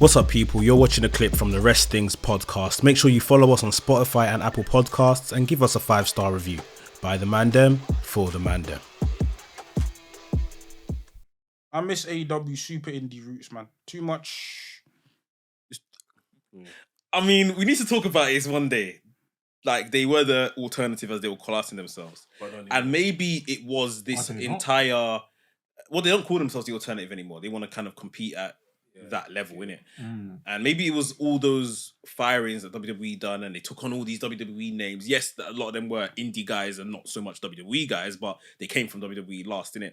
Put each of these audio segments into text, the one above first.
What's up, people? You're watching a clip from the WRESTHINGS podcast. Make sure you follow us on Spotify and Apple Podcasts and give us a 5-star review. By the Mandem, for the Mandem. I miss AEW super indie roots, man. Too much. I mean, we need to talk about it one day. Like, they were the alternative, as they were classing themselves. And maybe it was this entire... Well, they don't call themselves the alternative anymore. They want to kind of compete at that level, innit? And maybe it was all those firings that WWE done, and they took on all these WWE names. Yes, a lot of them were indie guys and not so much WWE guys, but they came from WWE last, innit?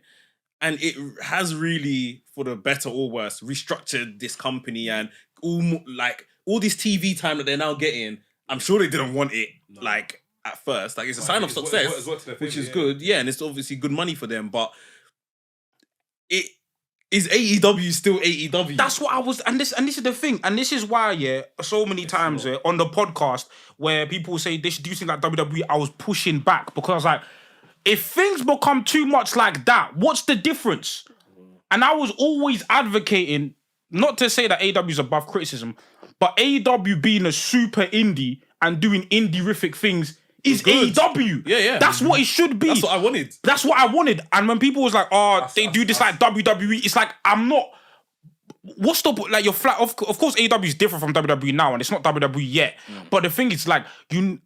And it has really, for the better or worse, restructured this company, and all this TV time that they're now getting. I'm sure they didn't want it like at first. Like, it's a sign of success, which is good. Yeah, and it's obviously good money for them, but it is AEW still AEW. That's what I was, and this is the thing, and this is why, so many times on the podcast where people say this, do you think like WWE? I was pushing back because I was like, if things become too much like that, what's the difference? And I was always advocating, not to say that AEW is above criticism, but AEW being a super indie and doing indie-rific things is AEW. Yeah. That's what it should be. That's what I wanted. That's what I wanted. And when people was like, they do this like WWE, it's like, I'm not... What's the... Like, you're flat... Of course, AEW is different from WWE now, and it's not WWE yet. But the thing is, like,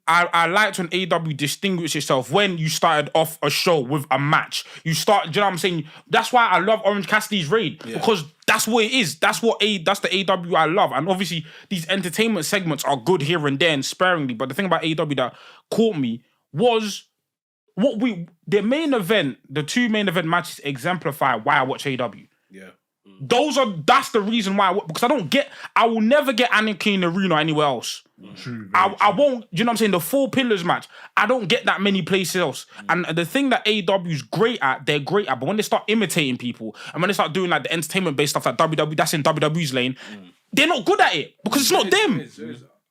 I liked when AEW distinguished itself when you started off a show with a match. Do you know what I'm saying? That's why I love Orange Cassidy's Raid, because that's what it is. That's the AEW I love. And obviously, these entertainment segments are good here and there and sparingly. But the thing about AEW that caught me was the main event, the two main event matches exemplify why I watch AEW. Yeah. That's the reason why because I will never get Anarchy in the Arena anywhere else. True, I won't, you know what I'm saying? The Four Pillars match, I don't get that many places else. And the thing that AEW is great at, they're great at, but when they start imitating people and when they start doing like the entertainment-based stuff like WWE, that's in WWE's lane, they're not good at it because it's not them.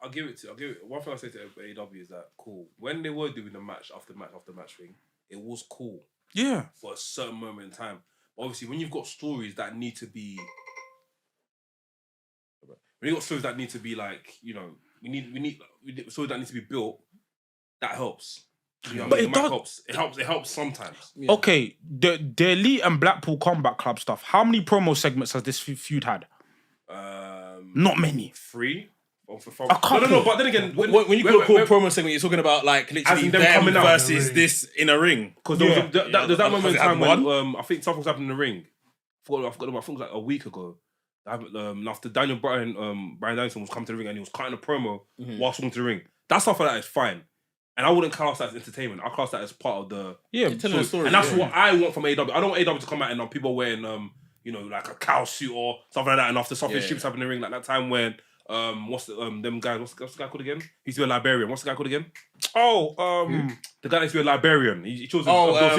I'll give it. One thing I say to AEW is that cool. When they were doing the match after match thing, it was cool. Yeah. For a certain moment in time. Obviously, when you've got stories that need to be, like, you know, we need stories that need to be built. That helps. You know, but it helps. It helps sometimes. Yeah. Okay, the Elite and Blackpool Combat Club stuff. How many promo segments has this feud had? Not many. 3. No, but then again, when you call promo segment, you're talking about like literally them coming out versus this in a ring. Because there's that moment in time when I think something was happening in the ring. I forgot about. I think it was like a week ago. After Daniel Bryan Danielson was coming to the ring and he was cutting a promo whilst walking to the ring. That stuff like that is fine, and I wouldn't class that as entertainment. I class that as part of the telling a story. And that's what I want from AEW. I don't want AEW to come out and people wearing like a cow suit or something like that, and after something strips happening in the ring, like that time when. What's the guys? What's the guy called again? He's to be a librarian. What's the guy called again? The guy that's to be a librarian. He chose brother.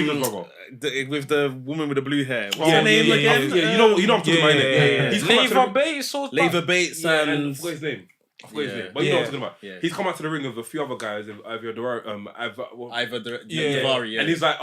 With the woman with the blue hair. What's her name again? Yeah, you know what I'm talking about. He's Lever Bates or Lever Bates and I forgot his name. But you know what I'm talking about. Yeah. He's come out to the ring with a few other guys. Ivor Davari. And he's like,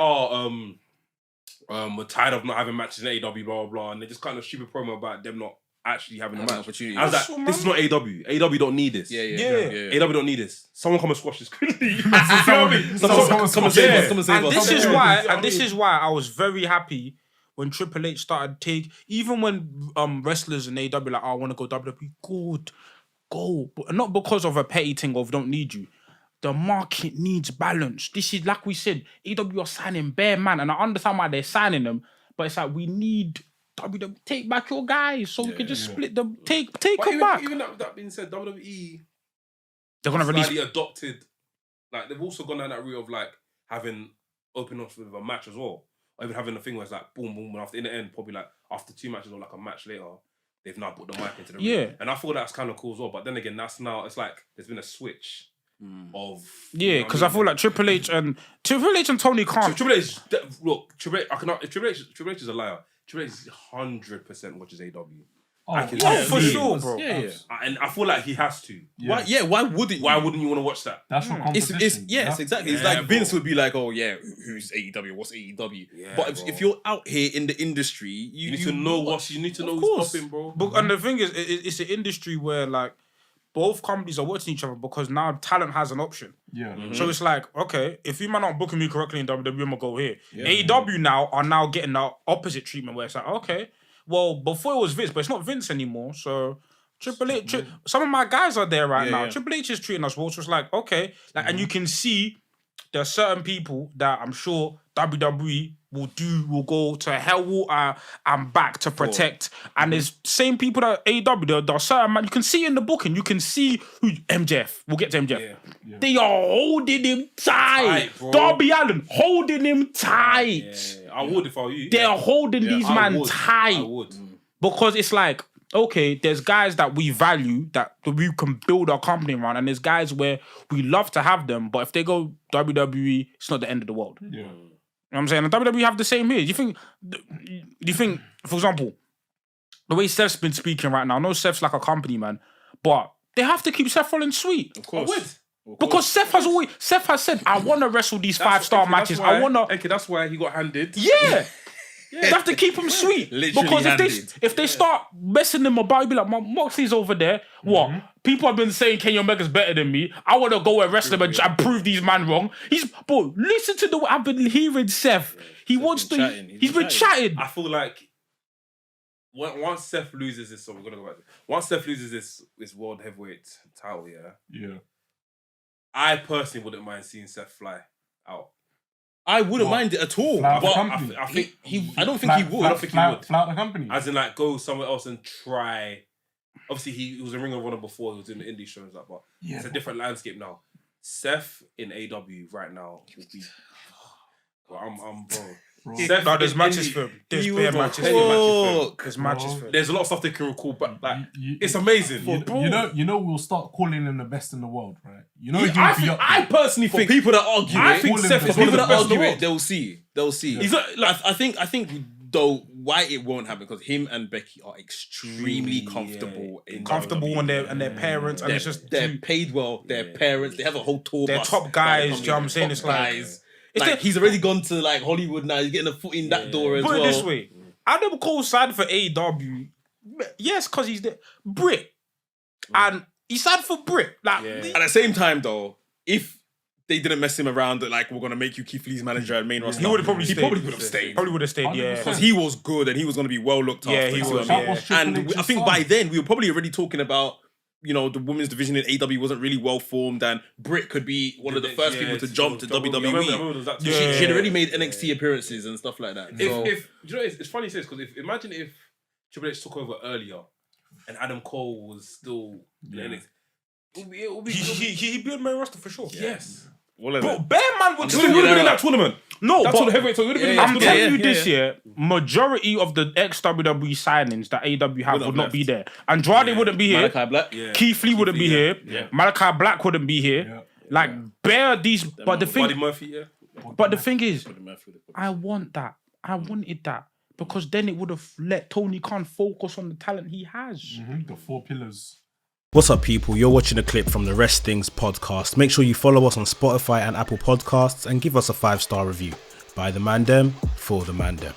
we're tired of not having matches in AEW, blah blah blah, and they just kind of stupid promo about them not actually having a match. Opportunity. I was like, this is not AEW. AEW don't need this. Yeah. AEW don't need this. Someone come and squash this quickly. Come and save us. And this is why I was very happy when Triple H started even when wrestlers in AEW like, I want to go WWE, good, go. But not because of a petty thing of don't need you. The market needs balance. This is like we said, AEW are signing bare man, and I understand why they're signing them, but it's like we need WWE, take back your guys so we can just split them. Take them back. Even that being said, WWE they're gonna release adopted, like they've also gone down that route of like having open up with a match as well, or even having a thing where it's like boom boom, and after in the end probably like after 2 matches or like a match later, they've now put the mic into the ring. And I thought that's kind of cool as well. But then again, it's like there's been a switch. Because I feel like Triple H and Tony Khan. Triple H, look, Triple H is a liar. Triple H 100% watches AEW. for sure, bro. Yeah. And I feel like he has to. Yeah. Why wouldn't you want to watch that? That's for competition. It's exactly. It's like Vince would be like, oh yeah, who's AEW? What's AEW? Yeah, but if you're out here in the industry, you need to know who's popping, bro. But and the thing is, it's an industry where like both companies are watching each other because now talent has an option. Yeah. So it's like, okay, if you man aren't booking me correctly in WWE, I'm gonna go here. AEW now are getting the opposite treatment where it's like, okay, well, before it was Vince, but it's not Vince anymore. So Triple H, some of my guys are there right now. Triple H is treating us well. So it's like, okay, like, and you can see there are certain people that I'm sure WWE will go to hell and back to protect. And there's same people that AEW, there are certain man, you can see in the booking, you can see who MJF. We'll get to MJF. Yeah. They are holding him tight. Darby Allin holding him tight. Yeah. I would if I were you. They're holding these men tight. I would. Because it's like, okay, there's guys that we value that we can build our company around, and there's guys where we love to have them, but if they go WWE, it's not the end of the world. Yeah. You know what I'm saying? And WWE have the same here. Do you think, for example, the way Steph's been speaking right now, I know Steph's like a company man, but they have to keep Seth Rollins sweet. Of course. Because Seth has said, I want to wrestle these 5-star matches. I want to. Okay, that's why he got handed. Yeah. They have to keep him sweet. Literally because if they start messing him about, you'll be like, Moxley's over there. What? People have been saying Kenny Omega's better than me. I want to go and wrestle him and prove these man wrong. Bro, listen to the way I've been hearing Seth. He's been chatting. I feel like once Seth loses this, so we're gonna go back. Once Seth loses this world heavyweight title, I personally wouldn't mind seeing Seth fly out. I wouldn't mind it at all. Fly out the But company. I think I don't think he would. I don't think he would. Fly out the company. As in, like, go somewhere else and try. Obviously, he was a Ring of Honor before. He was doing the indie shows, like, but it's a different landscape now. Seth in AW right now would be. Well, I'm bro. Seth, no, there's matches for him. There's bare matches for him. There's matches for him. There's a lot of stuff they can recall, but like, it's amazing. You know, we'll start calling him the best in the world, right? You know, I personally think people that argue I think Seth is one of the best in the world. They'll see. He's like, I think though why it won't happen because him and Becky are extremely comfortable and their parents, and it's just they're paid well. Their parents, they have a whole tour. They're top guys. You know what I'm saying? It's like he's already gone to like Hollywood now. He's getting a foot in that door as well. Put it this way, Adam Cole signed for AEW. Yes, because he's there. Brit, and he signed for Brit. Like at the same time, though, if they didn't mess him around, like we're gonna make you Keith Lee's manager at main roster, he would have probably stayed. Probably would have stayed. Yeah, because he was good and he was gonna be well looked after. Yeah, he was. And I think by then we were probably already talking about. You know, the women's division in AW wasn't really well formed, and Britt could be one of the first people to jump to WWE. She had already made NXT appearances and stuff like that. If you know, it's funny you say this because imagine if Triple H took over earlier and Adam Cole was still NXT, it would be he'd be on main roster for sure. Yes. Bro, Bear Man would have been in that tournament. No, that's what heavyweight. I'm telling you this year, majority of the ex-WWE signings that AEW have would not be there. Andrade wouldn't be here. Malachi Black. Keith Lee wouldn't be here. Malachi Black wouldn't be here. Like, bare these... But the thing... Buddy Murphy, But the thing is, I want that. I wanted that. Because then it would have let Tony Khan focus on the talent he has. The 4 pillars. What's up, people? You're watching a clip from the WRESTHINGS podcast. Make sure you follow us on Spotify and Apple Podcasts and give us a 5-star review. By the Mandem, for the Mandem.